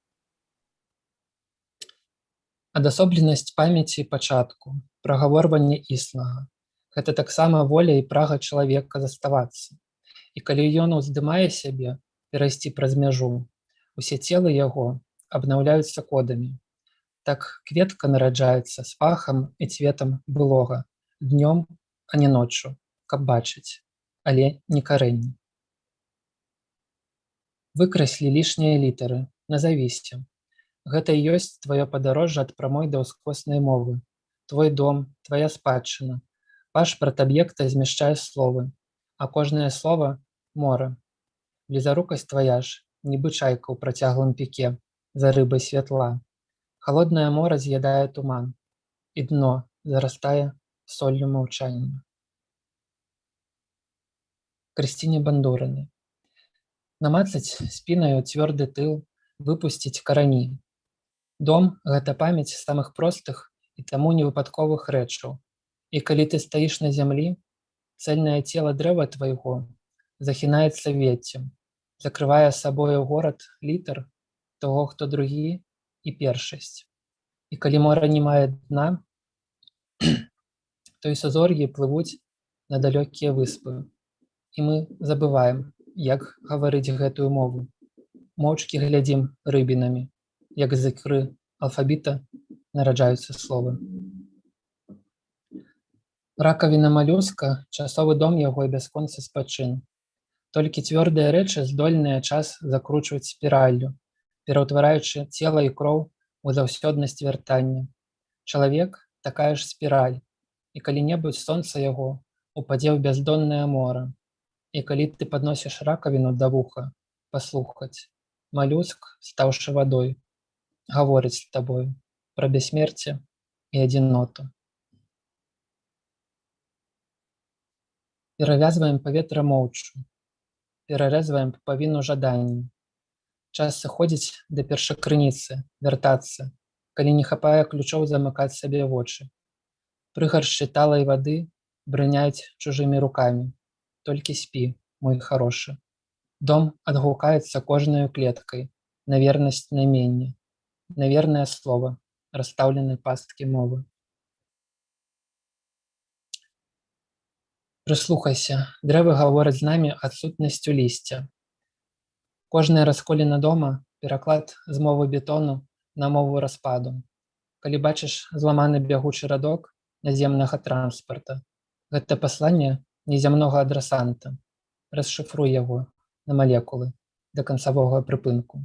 B: Адасобленасць памяці пачатку, прагаворванне існага. Гэта таксама воля і прага чалавека заставацца. І калі ён уздымае сябе, перайсці праз мяжу, усе целы яго абнаўляюцца кодамі. Так кветка нараджаецца з пахам і цветам былога, днём, а не ноччу, каб бачыць, але не карэнне. Выкраслі лішнія літары, назавіся. Гэта і ёсць тваё падарожжа ад прамой да ўскоснай мовы. Твой дом, твая спадчына. Пашпарт аб'екта змяшчае словы, а кожнае слова – мора. Блізарукасць твая ж, нібы чайка ў працяглым піке, за рыбай святла. Халоднае мора з'ядае туман, і дно зарастае соллю маўчання. Крысціне Бандурыны. Намацаць спінаю цвёрды тыл, выпусціць карані. Дом – гэта памяць самых простых і таму невыпадковых рэчаў. І калі ты стаіш на зямлі, цэльнае цела дрэва твайго захінаецца веццем, закрывае сабою горад літар таго, хто другі і першасць. І калі мора не мае дна, то і сузор'і плывуць на далёкія выспы. І мы забываем, як гаварыць гэтую мову. Моўчкі глядзім рыбінамі, як з ікры алфавіта нараджаюцца словы. Ракавіна малюска, часовы дом яго і бясконцы спачын. Толькі цвёрдыя рэчы здольныя час закручваць спіраллю, пераўтвараючы цела і кроў у заўсёднасць вяртання. Чалавек – такая ж спіраль, і калі-небудзь сонца яго упадзе ў бяздоннае мора. І калі ты падносіш ракавіну да вуха паслухаць, малюск, стаўшы вадой, гаворыць з табою пра бяссмерце і адзіноту. Перавязваем паветра моўчу, перарэзваем пупавіну жаданні. Час сыходзіць да першакрыніцы, вяртацца, калі не хапае ключоў замыкаць сабе вочы. Прыгаршчы талай вады брыняюць чужымі рукамі. Толькі спі, мой харошы. Дом адгукаецца кожнаю клеткай на вернасць найменне, на вернае слова, расстаўленай пасткі мовы. Прыслухайся, дрэвы гавораць з намі адсутнасцю лісця. Кожная расколіна дома – пераклад з мовы бетону на мову распаду. Калі бачыш зламаны бягучы радок наземнага транспарта, гэта пасланне незямнога адрасанта. Расшыфруй яго на малекулы да канцавога прыпынку.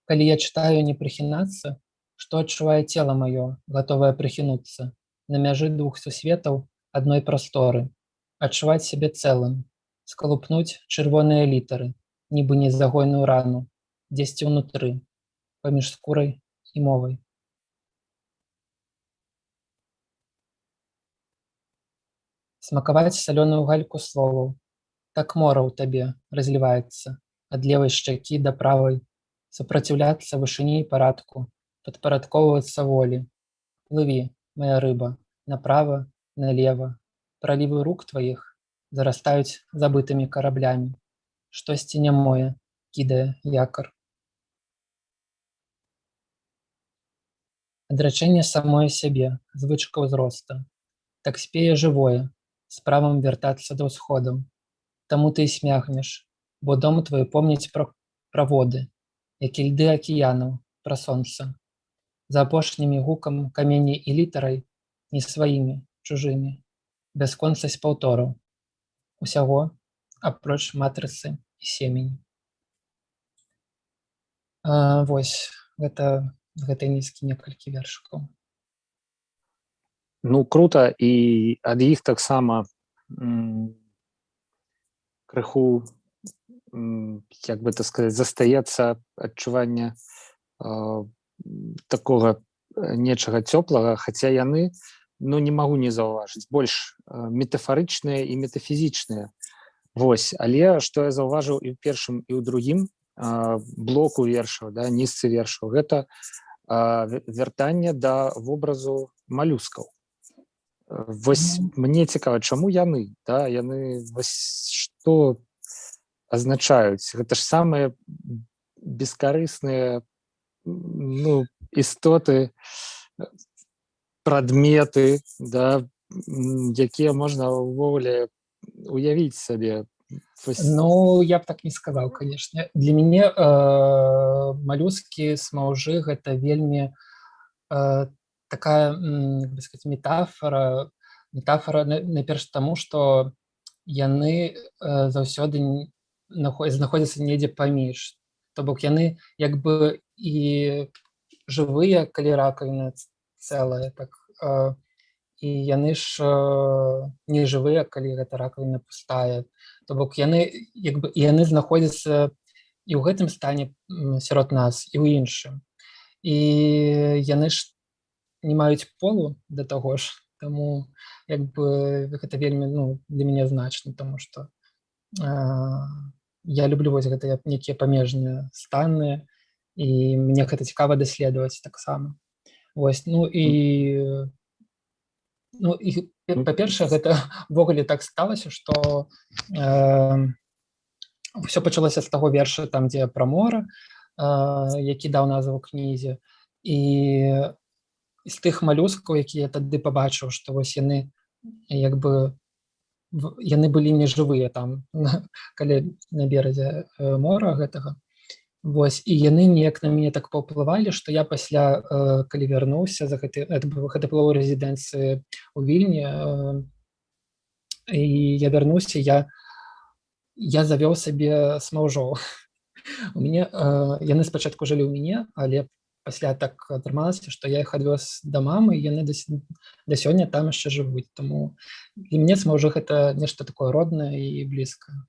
B: Калі я чытаю не прыхінацца, што адчувае цела маё, гатовае прыхінуцца, на мяжы двух сусветаў адной прасторы, адчуваць сябе цэлым, скалупнуць чырвоныя літары, нібы незагойную рану, дзесьці ўнутры, паміж скурай і мовай. Смакаваць салёную гальку словаў. Так мора ў табе разліваецца ад левай шчакі да правай, супраціўляцца вышыні і парадку, падпарадкоўвацца волі. Плыві, моя рыба, направа, налева. Пралівы рук тваіх зарастаюць забытымі караблямі. Штосьці нямое кідае якар. Адрачэнне самое сябе, звычка ўзроста. Так спее жывое, з правам вяртацца да ўсходаў. Таму ты і смягнеш, бо дом твой помніць пра воды, як і льды акіянаў, пра сонца. За апошнімі гукам камені і літарай, не сваімі, чужымі, бясконцасць паўтораў. Усяго, апроч матрыцы і семені. Вось, гэта з гэтай нізкі некалькі вершыкаў.
A: Ну, круто, і ад іх таксама крыху, як бы так сказаць, застаецца адчуванне такога нечага цёплага, хаця яны, ну, не магу не заўважыць, больш метафарычныя і метафізічныя. Вось, але што я заўважыў і ў першым, і ў другім блоку вершаў, да, нізцы вершаў, гэта вяртанне да вобразу малюскаў. Вось мне цікава, чаму яны, да, яны вось што азначаюць? Гэта ж самыя бескарысныя, ну, істоты, прадметы, да, якія можна ўвогуле уявіць сабе.
B: Ну, я б так не сказаў, канешне. Для мяне малюскі, смаўжы – гэта вельмі такая, як бы сказаць, метафора, найперш таму, што яны заўсёды знаходзяцца недзе паміж. То бок яны як бы і жывыя, калі ракавіна цэлая, так, і яны ж не жывыя, калі гэта ракавіна пустая. То бок яны як бы і яны знаходзяцца і ў гэтым стане сярод нас, і ў іншым. І яны ж не маюць полу да таго ж, таму як бы гэта вельмі, ну, для мяне значна, таму што я люблю вось гэтыя нейкія памежныя станы, і мне гэта цікава даследаваць таксама. Вось, ну і па-першае, гэта ўвогуле так сталася, што ўсё пачалося з таго верша, там, дзе пра мора, які даў назву кнізе, і з тых малюскаў, якія я тады пабачыў, што вось яны як бы яны былі нежывыя там, калі на беразе мора гэтага. Вось, і яны неяк на мяне так паўплывалі, што я пасля, калі вярнуўся, гэта было ў рэзідэнцыі ў Вільні, і я вярнуўся, я завёў сабе смаўжоў. У мяне яны спачатку жылі ў мяне, але пасля так атрымалася, што я іх адвёз да мамы, і яны да сёння там яшчэ жывуць. Таму для мяне смаўжо гэта нешта такое роднае і блізкае.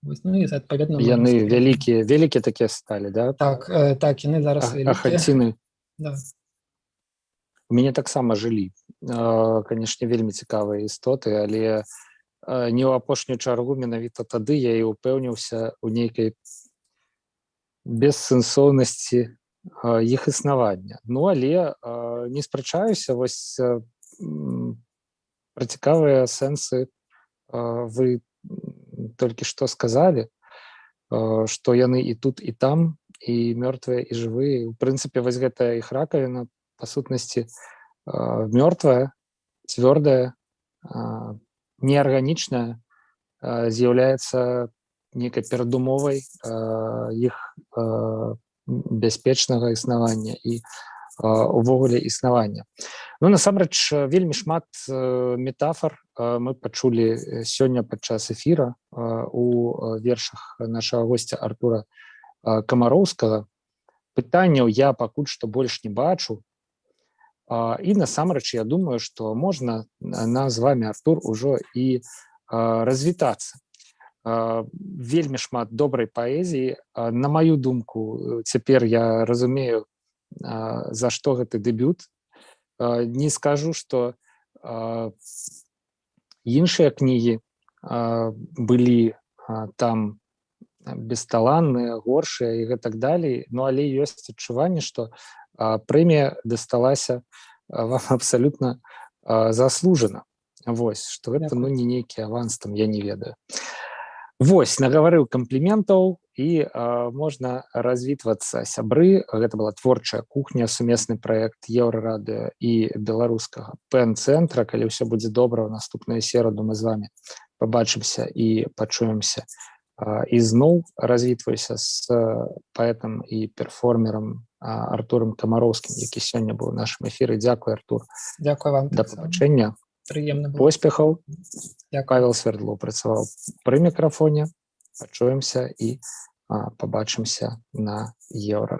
B: Вось, ну і адпаведна
A: яны вялікія такія сталі, да?
B: Так, яны зараз вялікія.
A: Ахальціны.
B: Да.
A: У мяне таксама жылі. Канешне, вельмі цікавыя істоты, але не ў апошнюю чаргу менавіта тады я і ўпэўніўся ў нейкай бессэнсоўнасці іх існавання. Ну, але не спрачаюся, вось пра цікавыя сэнсы вы толькі што сказалі, што яны і тут, і там, і мёртвыя, і жывыя. У прынцыпе, вось гэтая іх ракавіна, па сутнасці, мёртвая, цвёрдая, неарганічная, з'яўляецца нейкай перадумовай іх бяспечнага існавання і увогуле існавання. Ну, насамрэч, вельмі шмат метафор мы пачулі сёння падчас эфіра у вершах нашага госця Артура Камароўскага. Пытанняў я пакуль што больш не бачу. І насамрэч, я думаю, што можна нам з вами, Артур, ужо і развітацца. Вельмі шмат добрай паэзіі. На маю думку, цяпер я разумею, за што гэты дэбют. Не скажу, што іншыя кнігі былі там бесталанныя, горшыя і гэтак далей, ну, але ёсць адчуванне, што прэмія дасталася вам абсалютна заслужана. Вось, што гэта, ну, не нейкі аванс, там, я не ведаю. Вось, нагаварыў кампліментаў, і можна развітвацца. Сябры, гэта была творчая кухня, сумесны праект Еўрарадыё і беларускага ПЭН-цэнтра. Калі ўсё будзе добра, у наступную сераду мы з вами пабачымся і пачуемся. І зноў развітваюся з паэтам і перформерам Артурам Камароўскім, які сёння быў у нашым эфіры. Дзякуй, Артур.
B: Дзякуй вам.
A: Да пабачэння.
B: Прыемна было.
A: Поспехаў. Павел Свердлоў працаваў пры мікрафоне. Пачуемся і пабачымся на Еўрарадыё.